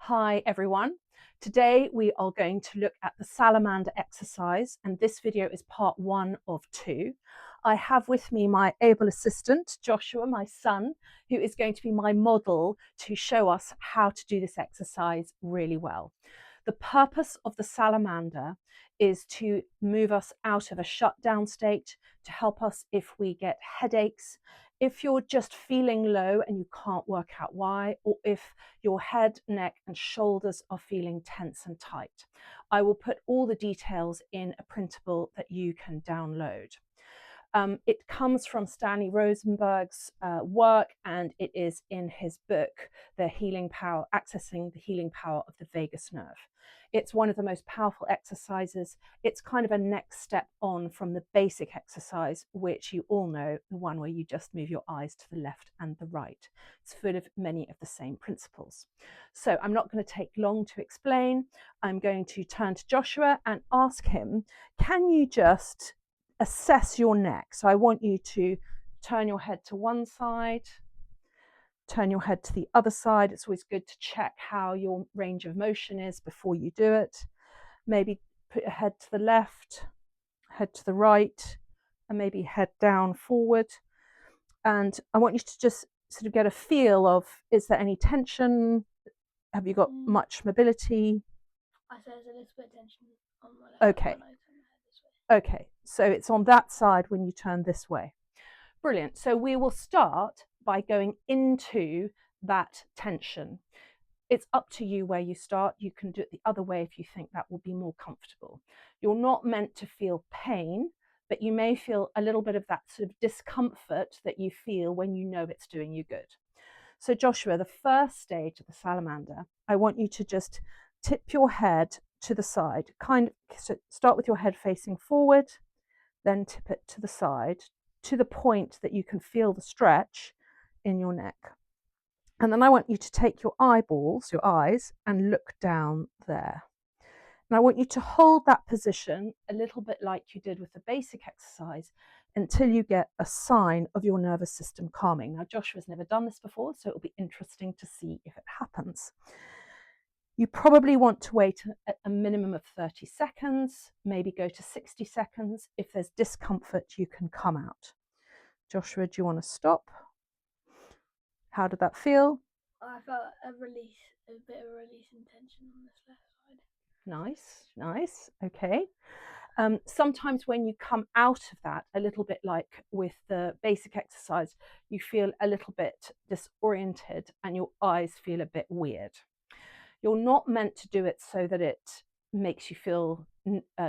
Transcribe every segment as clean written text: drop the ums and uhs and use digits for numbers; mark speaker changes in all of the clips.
Speaker 1: Hi everyone. Today we are going to look at the Salamander exercise, and this video is part 1 of 2. I have with me my able assistant, Joshua, my son, who is going to be my model to show us how to do this exercise really well. The purpose of the Salamander is to move us out of a shutdown state, to help us if we get headaches, if you're just feeling low and you can't work out why, or if your head, neck and shoulders are feeling tense and tight. I will put all the details in a printable that you can download. It comes from Stanley Rosenberg's work, and it is in his book, Accessing the Healing Power of the Vagus Nerve. It's one of the most powerful exercises. It's kind of a next step on from the basic exercise, which you all know, the one where you just move your eyes to the left and the right. It's full of many of the same principles. So I'm not going to take long to explain. I'm going to turn to Joshua and ask him, can you just assess your neck? So I want you to turn your head to one side, turn your head to the other side. It's always good to check how your range of motion is before you do it. Maybe put your head to the left, head to the right, and maybe head down forward. And I want you to just sort of get a feel of, is there any tension? Have you got much mobility?
Speaker 2: I say there's a little bit of tension on my left.
Speaker 1: Okay. Okay, so it's on that side when you turn this way. Brilliant. So we will start by going into that tension. It's up to you where you start. You can do it the other way if you think that will be more comfortable. You're not meant to feel pain, but you may feel a little bit of that sort of discomfort that you feel when you know it's doing you good. So Joshua, the first stage of the Salamander, I want you to just tip your head to the side, kind of start with your head facing forward, then tip it to the side to the point that you can feel the stretch in your neck. And then I want you to take your eyeballs, your eyes, and look down there. And I want you to hold that position a little bit like you did with the basic exercise until you get a sign of your nervous system calming. Now, Joshua's never done this before, so it'll be interesting to see if it happens. You probably want to wait a minimum of 30 seconds, maybe go to 60 seconds. If there's discomfort, you can come out. Joshua, do you want to stop? How did that feel?
Speaker 2: I felt a bit of a release in tension on this left side.
Speaker 1: Nice, nice. Okay. Sometimes when you come out of that, a little bit like with the basic exercise, you feel a little bit disoriented and your eyes feel a bit weird. You're not meant to do it so that it makes you feel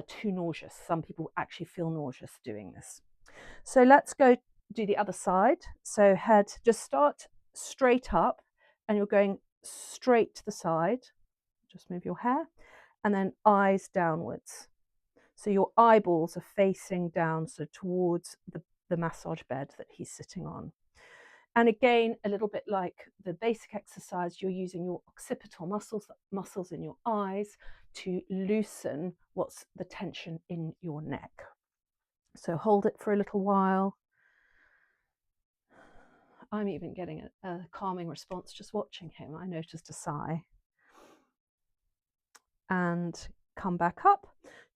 Speaker 1: too nauseous. Some people actually feel nauseous doing this. So let's go do the other side. So head, just start straight up and you're going straight to the side. Just move your hair and then eyes downwards. So your eyeballs are facing down, so towards the massage bed that he's sitting on. And again, a little bit like the basic exercise, you're using your occipital muscles in your eyes to loosen what's the tension in your neck. So hold it for a little while. I'm even getting a calming response just watching him. I noticed a sigh. And come back up.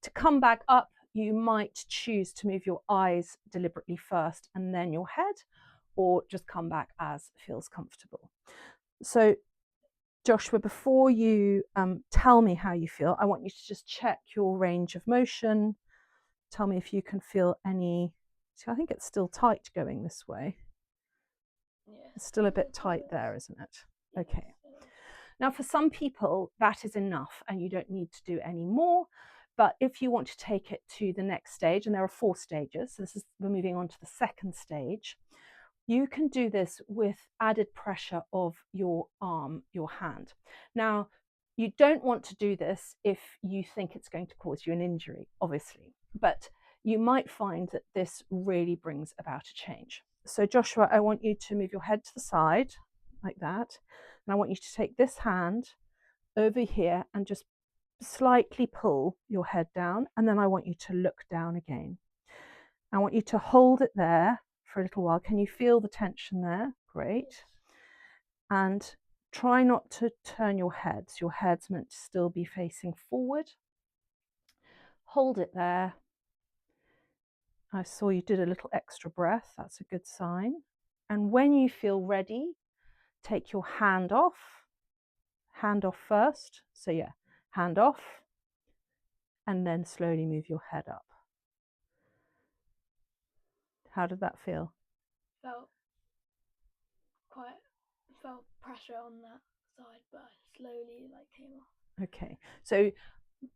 Speaker 1: To come back up, you might choose to move your eyes deliberately first and then your head, or just come back as feels comfortable. So Joshua, before you tell me how you feel, I want you to just check your range of motion. Tell me if you can feel any. See, I think it's still tight going this way.
Speaker 2: Yeah.
Speaker 1: It's still a bit tight there, isn't it? Okay. Now, for some people, that is enough and you don't need to do any more. But if you want to take it to the next stage, and there are 4 stages, so we're moving on to the second stage, you can do this with added pressure of your arm, your hand. Now, you don't want to do this if you think it's going to cause you an injury, obviously, but you might find that this really brings about a change. So Joshua, I want you to move your head to the side like that. And I want you to take this hand over here and just slightly pull your head down. And then I want you to look down again. I want you to hold it there for a little while. Can you feel the tension there? Great. And Try not to turn your head. So your head's meant to still be facing forward. Hold it there. I saw you did a little extra breath. That's a good sign. And when you feel ready, take your hand off. Hand off first. So yeah, hand off. And then slowly move your head up. How did that feel?
Speaker 2: Felt pressure on that side, but I slowly came off.
Speaker 1: Okay, so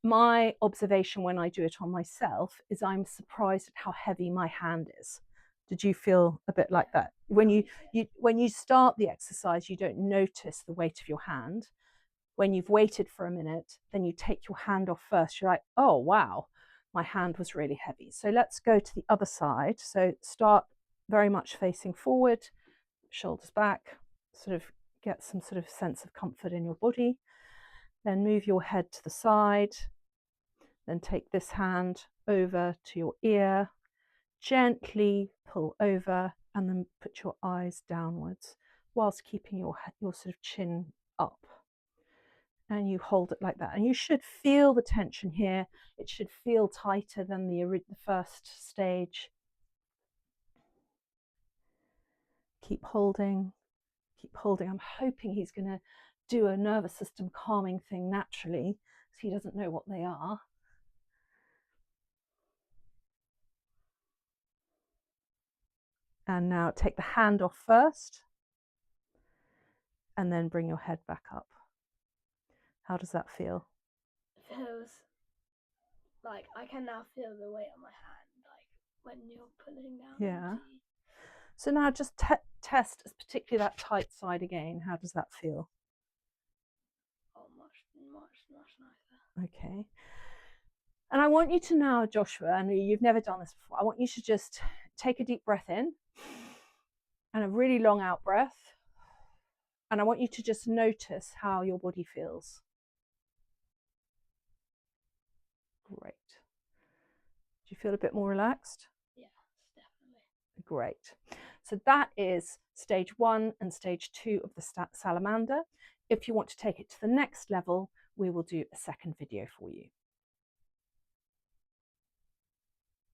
Speaker 1: my observation when I do it on myself is I'm surprised at how heavy my hand is. Did you feel a bit like that? When you start the exercise, you don't notice the weight of your hand. When you've waited for a minute, then you take your hand off first. You're like, oh wow, my hand was really heavy. So let's go to the other side. So start very much facing forward, shoulders back, sort of get some sort of sense of comfort in your body. Then move your head to the side. Then take this hand over to your ear, gently pull over, and then put your eyes downwards whilst keeping your sort of chin up. And you hold it like that. And you should feel the tension here. It should feel tighter than the first stage. Keep holding, keep holding. I'm hoping he's going to do a nervous system calming thing naturally, so he doesn't know what they are. And now take the hand off first, and then bring your head back up. How does that feel?
Speaker 2: It feels like I can now feel the weight on my hand, like when you're pulling down.
Speaker 1: Yeah. So now just test, particularly that tight side again. How does that feel?
Speaker 2: Oh, much nicer.
Speaker 1: Okay. And I want you to now, Joshua, and you've never done this before, I want you to just take a deep breath in and a really long out breath. And I want you to just notice how your body feels. Great. Do you feel a bit more relaxed?
Speaker 2: Yes, definitely.
Speaker 1: Great. So that is stage 1 and stage 2 of the salamander. If you want to take it to the next level, we will do a second video for you.